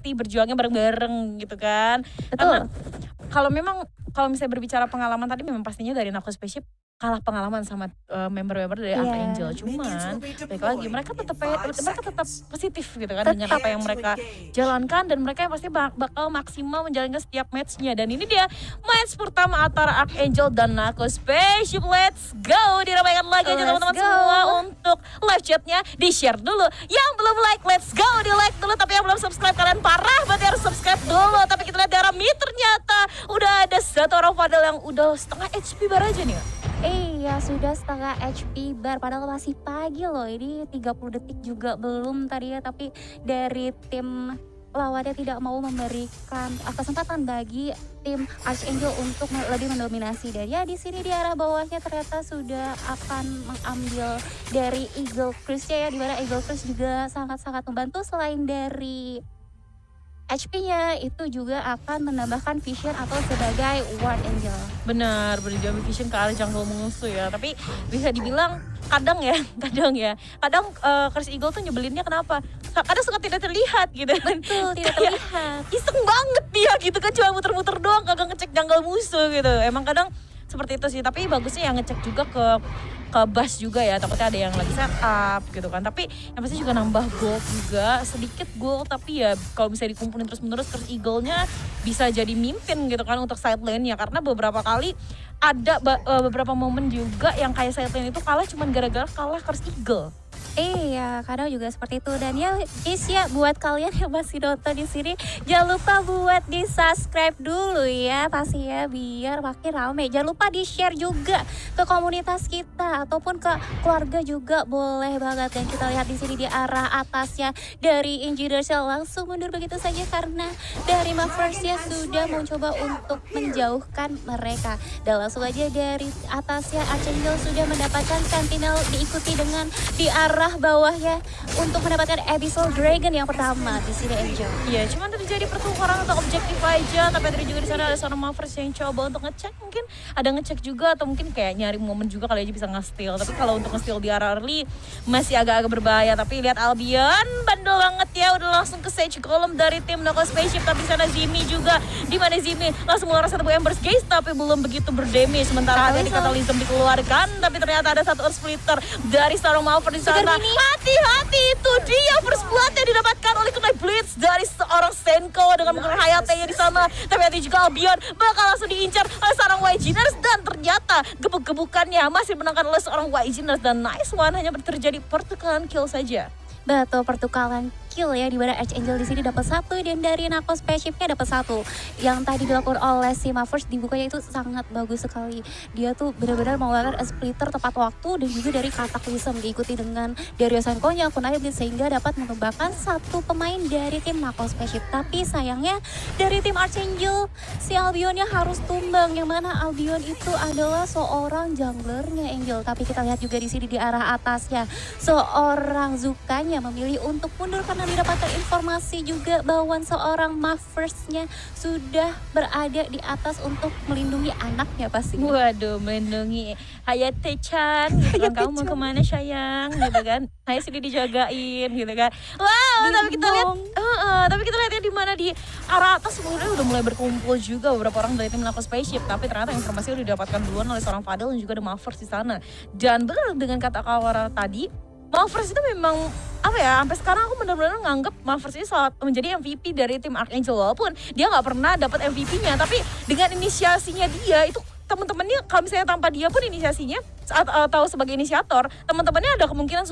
pasti berjuangnya bareng-bareng gitu kan. Betul. Karena kalau misalnya berbicara pengalaman tadi memang pastinya dari Nako Spaceship kalah pengalaman sama member-member dari Archangel. Iya. Cuman balik lagi mereka tetap positif gitu kan dengan apa yang mereka jalankan dan mereka yang pasti bakal maksimal menjalankan setiap matchnya. Dan ini dia match pertama antara Archangel dan Nako Spaceship. Let's go, diramaikan lagi aja Let's teman-teman go. semua untuk live chatnya di share dulu. Yang belum like, let's go, di like dulu. Tapi yang belum subscribe kalian parah, berarti harus subscribe dulu. Tapi kita lihat di arah mid ternyata udah ada satu orang Fadel yang udah setengah HP bar aja nih. Iya, sudah setengah HP bar, padahal masih pagi loh. Ini 30 detik juga belum tadi ya, tapi dari tim lawannya tidak mau memberikan kesempatan bagi tim Archangel untuk lebih mendominasi. Dan ya di sini di arah bawahnya ternyata sudah akan mengambil dari Eagle Cruise-nya ya, di mana Eagle Cruise juga sangat-sangat membantu. Selain dari HP-nya itu juga akan menambahkan vision atau sebagai Ward Angel. Benar, berjalan vision ke arah jungle musuh ya. Tapi bisa dibilang kadang Chris Eagle tuh nyebelinnya kenapa? Kadang suka tidak terlihat gitu. Betul, tidak Kayak terlihat. iseng banget dia gitu kan, cuma muter-muter doang, kagak ngecek jungle musuh gitu. Emang kadang seperti itu sih, tapi bagusnya yang ngecek juga ke bus juga ya, takutnya ada yang lagi setup gitu kan. Tapi yang pasti juga nambah gold juga, sedikit gold, tapi ya kalau bisa dikumpulin terus menerus, terus Eagle-nya bisa jadi mimpin gitu kan untuk side lane-nya. Karena beberapa kali ada beberapa momen juga yang kayak side lane itu kalah cuman gara-gara kalah Curse Eagle. Iya, kadang juga seperti itu. Dan ya guys ya, buat kalian yang masih nonton di sini, jangan lupa buat di subscribe dulu ya, pasti ya, biar makin rame. Jangan lupa di share juga ke komunitas kita ataupun ke keluarga juga boleh banget. Dan kita lihat di sini di arah atasnya dari Engineers langsung mundur begitu saja karena dari Maversnya sudah mencoba untuk menjauhkan mereka. Dan langsung aja dari atasnya Archangel sudah mendapatkan Sentinel, diikuti dengan di arah bawahnya untuk mendapatkan Abyssal Dragon yang pertama di sini Angel. Iya, cuman terjadi pertukaran untuk objektif aja. Tapi tadi juga di sana ada seorang Mavers yang coba untuk ngecek, mungkin ada ngecek juga atau mungkin kayak nyari momen juga kali aja bisa nge-steal. Tapi kalau untuk nge-steal di arah early masih agak-agak berbahaya. Tapi lihat Albion bandel banget ya, udah langsung ke Sage Golem dari tim Nako Spaceship. Tapi sana Zimi juga, di mana Zimi langsung mengeluarkan satu Ember's Gaze tapi belum begitu berdamage. Sementara tadi Catalysm dikeluarkan, tapi ternyata ada satu Earth Splitter dari seorang Mavers di sana. Hati-hati, itu dia first blood yang didapatkan oleh Kunai Blitz dari seorang Senko dengan menggunakan Hayate-nya di sana. Tapi hati juga Albion bakal langsung diincar oleh seorang YGners dan ternyata gebuk-gebukannya masih menangkan oleh seorang YGners dan nice one, hanya terjadi pertukaran kill saja. Betul, pertukaran kill ya, di mana Archangel di sini dapat 1 dan dari Nako Spaceship-nya dapat 1. Yang tadi dilakukan oleh si Mavers dibukanya itu sangat bagus sekali. Dia tuh benar-benar mengeluarkan splitter tepat waktu dan juga dari Cataclysm diikuti dengan dari Senko-nya Kunai Blitz sehingga dapat menumbangkan 1 pemain dari tim Nako Spaceship. Tapi sayangnya dari tim Archangel si Albionnya harus tumbang, yang mana Albion itu adalah seorang junglernya Angel. Tapi kita lihat juga di sini di arah atasnya seorang Zukanya memilih untuk mundur karena didapatkan informasi juga bahwa seorang Mavers-nya sudah berada di atas untuk melindungi anaknya pasti. Waduh, melindungi Hayate-chan gitu kan, kamu mau kemana sayang gitu kan, saya sini dijagain gitu kan. Wow, tapi kita lihat ya di mana di arah atas sebenarnya udah mulai berkumpul juga beberapa orang dari tim Nako Spaceship. Tapi ternyata informasi udah didapatkan duluan oleh seorang Fadel dan juga ada Mavers di sana. Dan benar dengan kata Kawara tadi, Mavers itu memang apa ya, sampai sekarang aku benar-benar nganggep Mavers ini menjadi MVP dari tim Archangel. Walaupun dia nggak pernah dapat MVP-nya, tapi dengan inisiasinya dia itu teman-temannya, kalau misalnya tanpa dia pun inisiasinya atau sebagai inisiator, teman-temannya ada kemungkinan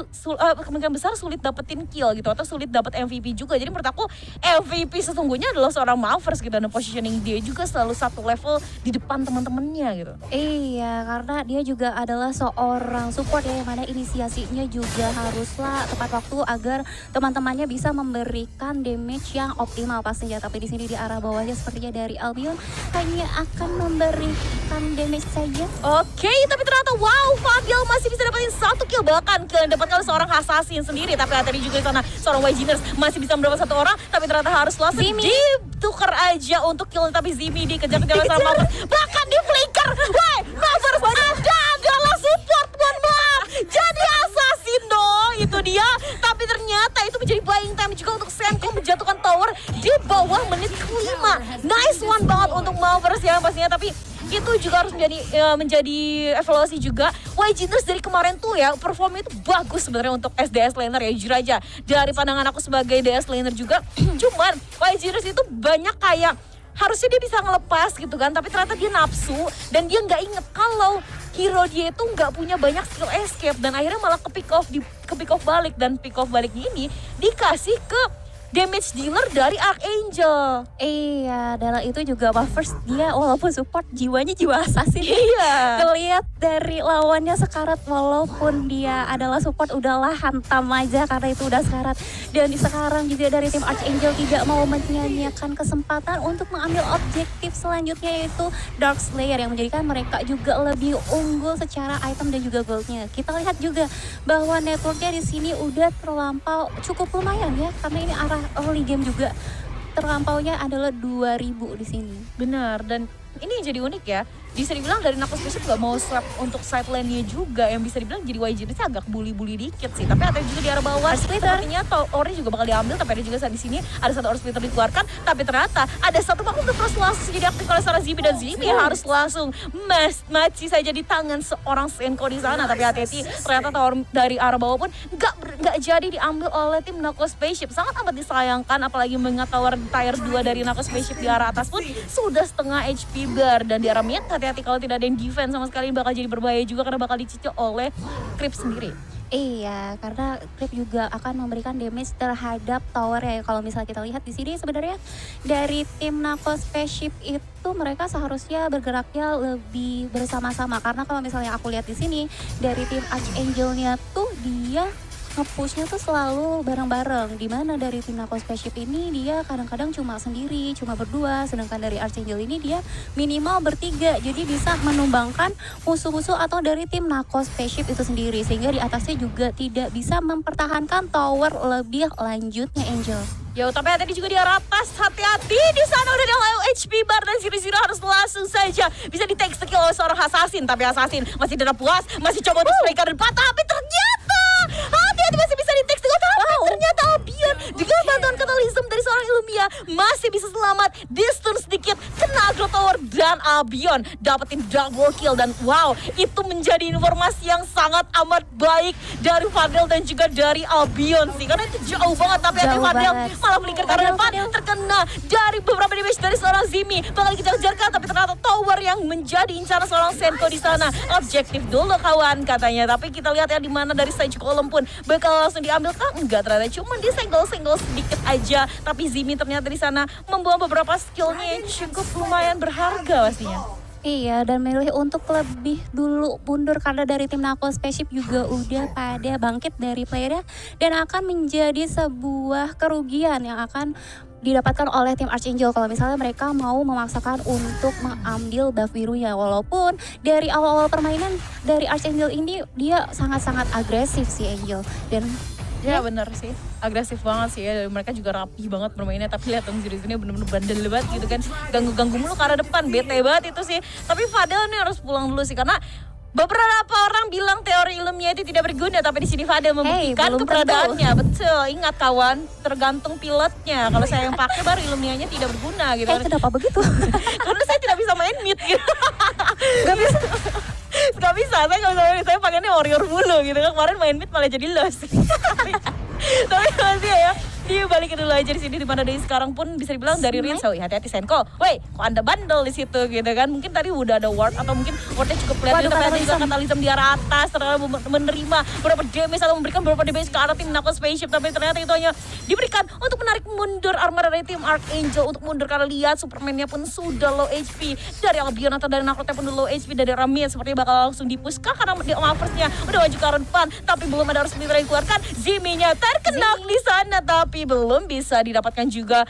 kemungkinan besar sulit dapetin kill gitu atau sulit dapet MVP juga. Jadi menurut aku MVP sesungguhnya adalah seorang Mavers gitu, dan positioning dia juga selalu satu level di depan teman-temannya gitu. Iya, karena dia juga adalah seorang support ya, yang mana inisiasinya juga haruslah tepat waktu agar teman-temannya bisa memberikan damage yang optimal pastinya. Tapi di sini di arah bawahnya sepertinya dari Albion hanya akan memberikan damage saja. Oke, tapi ternyata wow, Fadil masih bisa dapetin 1 kill, bahkan kill yang dapatkan oleh seorang assassin sendiri. Tapi tadi juga di sana seorang YGners masih bisa mendapat 1 orang, tapi ternyata harus langsung ditukar aja untuk kill. Tapi Zimi dikejar-kejar sama Mavers, bahkan di flicker. Woi, Mavers adalah support, mohon maaf, jadi assassin dong, itu dia. Tapi ternyata itu menjadi buying time juga untuk Senko menjatuhkan tower di bawah menit kelima. Nice one banget untuk Mavericks ya pastinya, tapi itu juga harus menjadi evaluasi juga. YG Nurse dari kemarin tuh ya performnya itu bagus sebenarnya untuk SDS laner ya, jujur aja dari pandangan aku sebagai DS laner juga. Cuman YG Nurse itu banyak kayak harusnya dia bisa ngelepas gitu kan, tapi ternyata dia nafsu dan dia nggak inget kalau hero dia itu nggak punya banyak skill escape, dan akhirnya malah ke pick off balik, dan pick off baliknya ini dikasih ke damage dealer dari Archangel. Iya, dalam itu juga Buffers dia walaupun support jiwanya jiwa assassin. Iya. Ngeliat dari lawannya sekarat, walaupun dia adalah support udahlah hantam aja karena itu udah sekarat. Dan sekarang juga dari tim Archangel tidak mau menyia-nyiakan kesempatan untuk mengambil objektif selanjutnya, yaitu Dark Slayer, yang menjadikan mereka juga lebih unggul secara item dan juga goldnya. Kita lihat juga bahwa networknya di sini udah terlampau cukup lumayan ya, karena ini arah early game juga terlampaunya adalah 2000 di sini. Benar, dan ini yang jadi unik ya. Bisa dibilang dari Knuckles Bishop gak mau swap untuk side lane-nya juga, yang bisa dibilang jadi YG Nurse agak bully-bully dikit sih. Tapi ada juga di arah bawah, sepertinya Ori juga bakal diambil, tapi ada juga saat di sini ada satu Ori Splitter dikeluarkan, tapi ternyata ada satu makhluk The Frost langsung jadi aktif oleh seorang Zimi, dan Zimi harus langsung mati saja di tangan seorang Senko di sana. Tapi hati-hati, ternyata tower dari arah bawah pun gak jadi diambil oleh tim Knuckles Spaceship. Sangat amat disayangkan, apalagi mengingat tower tier 2 dari Knuckles Spaceship di arah atas pun sudah setengah HP bar, dan di arah mid hati-hati kalau tidak ada yang defense sama sekali, bakal jadi berbahaya juga karena bakal dicicil oleh Creep sendiri. Iya, karena Creep juga akan memberikan damage terhadap tower ya. Kalau misalnya kita lihat di sini sebenarnya dari tim Knuckles Spaceship itu mereka seharusnya bergeraknya lebih bersama-sama, karena kalau misalnya aku lihat di sini dari tim Archangel-nya tuh dia nge-pushnya tuh selalu bareng-bareng, dimana dari tim Knuckles Spaceship ini dia kadang-kadang cuma sendiri, cuma berdua, sedangkan dari Archangel ini dia minimal bertiga, jadi bisa menumbangkan musuh-musuh atau dari tim Knuckles Spaceship itu sendiri, sehingga di atasnya juga tidak bisa mempertahankan tower lebih lanjutnya Angel. Yo, tapi hati-hati juga di arah atas, hati-hati di sana udah ada low HP bar, dan Zero harus langsung saja bisa di-take skill oleh seorang assassin, tapi assassin masih tidak puas, masih coba untuk striker dan patah, tapi ternyata hati-hati masih bisa di-take skill, tapi ternyata Albion dengan bantuan katalism dari seorang Illumia masih bisa selamat, di-stun sedikit, kena agro tower, dan Albion dapetin double kill. Dan wow, itu menjadi informasi yang sangat amat baik dari Fadel dan juga dari Albion sih, karena itu jauh banget, tapi hati Fadel malah flicker ke arah depan, terkena dari beberapa damage dari seorang Zimi, bakal dikejar-kejarkan, tapi ternyata tower yang menjadi incaran seorang Senko di sana. Objektif dulu kawan katanya, tapi kita lihat ya di mana dari stage column pun bakal langsung diambil kah? Enggak, ternyata cuma di senggol-senggol sedikit aja, tapi Zimi ternyata di sana membawa beberapa skillnya yang cukup lumayan berharga pastinya. Iya, dan milih untuk lebih dulu mundur karena dari tim Knuckles Spaceship juga udah pada bangkit dari playernya, dan akan menjadi sebuah kerugian yang akan didapatkan oleh tim Archangel kalau misalnya mereka mau memaksakan untuk mengambil buff birunya. Walaupun dari awal-awal permainan dari Archangel ini dia sangat-sangat agresif sih Angel, dan ya bener sih, agresif banget sih ya, mereka juga rapi banget bermainnya, tapi lihat dong Zero-nya bener-bener bandel banget gitu kan, ganggu-ganggu mulu ke arah depan, bete banget itu sih. Tapi Fadel nih harus pulang dulu sih, karena beberapa orang bilang teori Illumia itu tidak berguna, tapi di sini Fadel membuktikan keberadaannya. Betul, ingat kawan, tergantung pilotnya. Kalau saya yang pakai baru Illumianya tidak berguna gitu. Kenapa begitu? Karena saya tidak bisa main mid gitu. Gak bisa, saya gak bisa main mid, saya pakainya warrior mulu gitu kan. Kemarin main mid malah jadi lost. Tapi masih ya, dibalikin dulu aja di sini, di mana dari sekarang pun bisa dibilang dari Rinso, hati-hati Senko. Woi, kok Anda bandel di situ gitu kan? Mungkin tadi udah ada ward atau mungkin wardnya cukup kelihatan, tapi ada juga katalism di arah atas, ternyata menerima beberapa damage atau memberikan beberapa damage ke arah tim Knuckles Spaceship, tapi ternyata itu hanya diberikan untuk menarik mundur armor dari tim Archangel untuk mundur, karena lihat Superman-nya pun sudah low HP, dari Albion atau dari Knuckles pun low HP, dari Ramian seperti bakal langsung dipush karena di Mavericks-nya udah maju ke arah depan, tapi belum ada harus yang dikeluarkan. Zimi-nya terkena di sana, tapi belum bisa didapatkan juga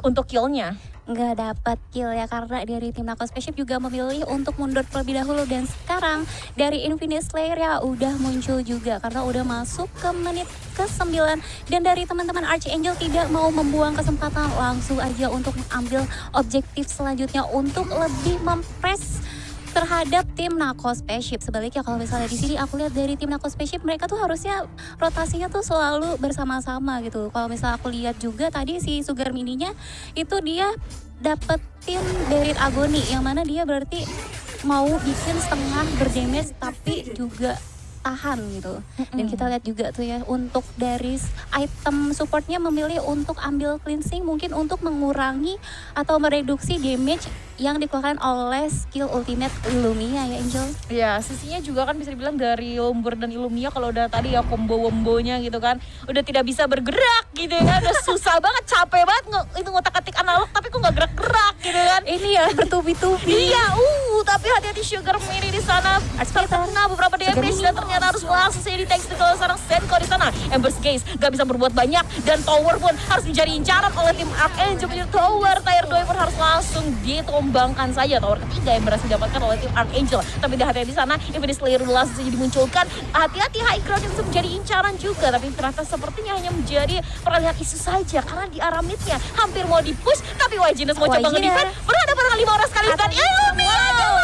untuk kill-nya. Nggak dapat kill ya, karena dari tim Knuckles Spaceship juga memilih untuk mundur terlebih dahulu, dan sekarang dari Infinite Slayer ya udah muncul juga karena udah masuk ke menit ke-9, dan dari teman-teman Archangel tidak mau membuang kesempatan, langsung aja untuk mengambil objektif selanjutnya untuk lebih mempress terhadap tim Nako Spaceship. Sebaliknya kalau misalnya di sini aku lihat dari tim Nako Spaceship, mereka tuh harusnya rotasinya tuh selalu bersama-sama gitu. Kalau misalnya aku lihat juga tadi si Sugar Mininya itu dia dapetin Berit Agony, yang mana dia berarti mau bikin setengah berdamage tapi juga tahan gitu. Dan kita lihat juga tuh ya, untuk dari item supportnya memilih untuk ambil cleansing, mungkin untuk mengurangi atau mereduksi damage yang dikeluarkan oleh skill ultimate Illumia ya Angel. Ya, sisinya juga kan bisa dibilang dari Lomber dan Illumia kalau udah tadi ya combo-wombonya gitu kan, udah tidak bisa bergerak gitu ya, udah susah banget, capek banget itu ngotak-atik analog tapi kok nggak gerak-gerak gitu kan. Ini ya bertubi-tubi. Iya, tapi hati-hati Sugar Mini di sana terkena beberapa damage dan ternyata harus langsung saja di-text kalau seorang Senko di sana. Ember's Gaze nggak bisa berbuat banyak dan tower pun harus menjadi incaran oleh tim Archangel. Tower tier 2 pun harus langsung ditumbangkan saja. Tower ketiga yang berhasil didapatkan oleh tim Archangel. Tapi hati-hati di sana, Infinite Slayer langsung saja dimunculkan. Hati-hati high ground yang bisa menjadi incaran juga, tapi ternyata sepertinya hanya menjadi peralihan isu saja karena di arah midnya hampir mau di-push, tapi Wajinus mau coba nge-defend berhadapan dengan 5 orang sekali dan Illumia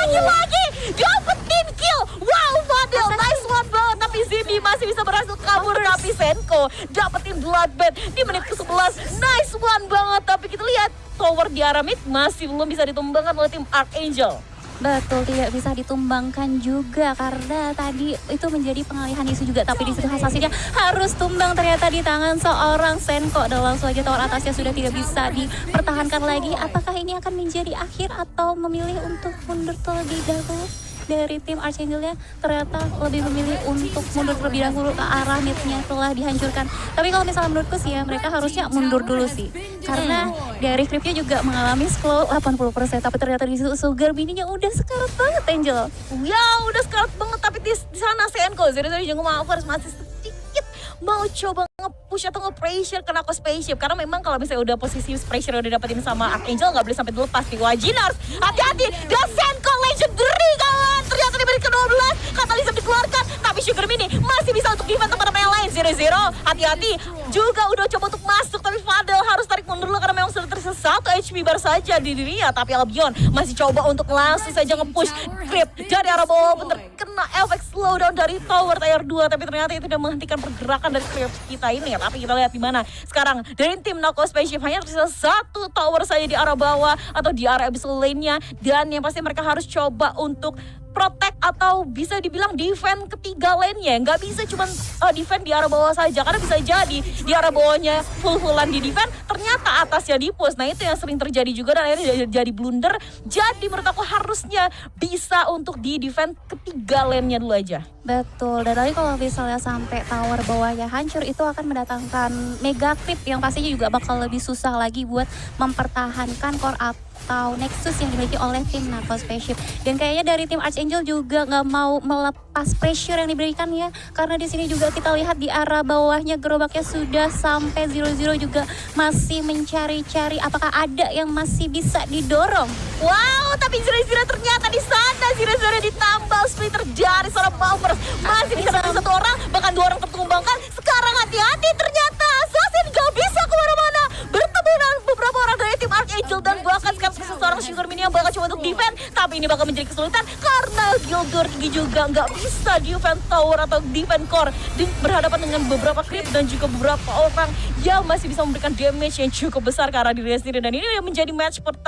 lagi-lagi dapetin kill. Wow, Fadil, nice one banget. Tapi Zini masih bisa berhasil kabur, tapi Senko dapetin bloodbath di menit ke-11. Nice one banget, tapi kita lihat tower di arah mid masih belum bisa ditumbangkan oleh tim Archangel. Betul, tidak bisa ditumbangkan juga karena tadi itu menjadi pengalihan isu juga, tapi di situ hasilnya harus tumbang ternyata di tangan seorang Senko dan langsung aja tower atasnya sudah tidak bisa dipertahankan lagi. Apakah ini akan menjadi akhir atau memilih untuk mundur terlebih dahulu? Dari tim Archangelnya ternyata lebih memilih untuk mundur terlebih dahulu ke arah midnya telah dihancurkan. Tapi kalau misalnya menurutku sih ya, mereka harusnya mundur dulu sih, karena dari creepnya juga mengalami scroll 80%. Tapi ternyata di situ Sugar Mininya udah sekarat banget Angel. Ya udah sekarat banget, tapi di sana Senko dari Jungle Mavers masih sedikit mau coba nge-push atau nge-pressure ke Nako Spaceship, karena memang kalau misalnya udah posisi pressure udah dapetin sama Archangel nggak boleh sampai dilepas nih. Wajinars hati-hati, dan Senko legendary kawan, ternyata di menit ke-12 Katalism dikeluarkan, tapi Sugar Mini masih bisa untuk defend kepada yang lain. 0-0, hati-hati juga udah coba untuk masuk, tapi Fadel harus tarik mundur dulu karena memang sudah tersisa 1 HP bar saja di dirinya. Tapi Albion masih coba untuk langsung saja nge-push creep dari arah bawah pun terkena efek slowdown dari tower tier 2, tapi ternyata itu udah menghentikan pergerakan dari creep kita ini. Tapi kita lihat di mana sekarang dari tim Nako Spaceship hanya tersisa 1 tower saja di arah bawah atau di arah abyssal lane-nya, dan yang pasti mereka harus coba untuk protect atau bisa dibilang defend ketiga lane-nya. Nggak bisa cuma defend di arah bawah saja, karena bisa jadi di arah bawahnya full-fullan di defend, ternyata atasnya di push. Nah itu yang sering terjadi juga dan akhirnya jadi blunder. Jadi menurut aku harusnya bisa untuk di defend ketiga lane-nya dulu aja. Betul, dan tadi kalau misalnya sampai tower bawahnya hancur, itu akan mendatangkan mega creep yang pastinya juga bakal lebih susah lagi buat mempertahankan core atau Nexus yang dimiliki oleh tim Nako Spaceship. Dan kayaknya dari tim Archangel juga nggak mau melepas pressure yang diberikan ya, karena di sini juga kita lihat di arah bawahnya gerobaknya sudah sampai 0-0 juga masih mencari-cari apakah ada yang masih bisa didorong. Wow, tapi Zira ternyata di sana Zira ditambal splitter dari seorang Bowers, masih bisa dapat 1 orang, bahkan 2 orang tertumbangkan. Sekarang hati-hati, ternyata Assassin gak bisa kemana-mana, bertemu dengan beberapa orang dari tim Archangel, dan bahkan sekarang seseorang Sugar Mini yang bakal coba untuk defend, tapi ini bakal menjadi kesulitan karena Gildur juga nggak bisa defend tower atau defend core berhadapan dengan beberapa creep dan juga beberapa orang yang masih bisa memberikan damage yang cukup besar ke arah dirinya sendiri. Dan ini menjadi match pertama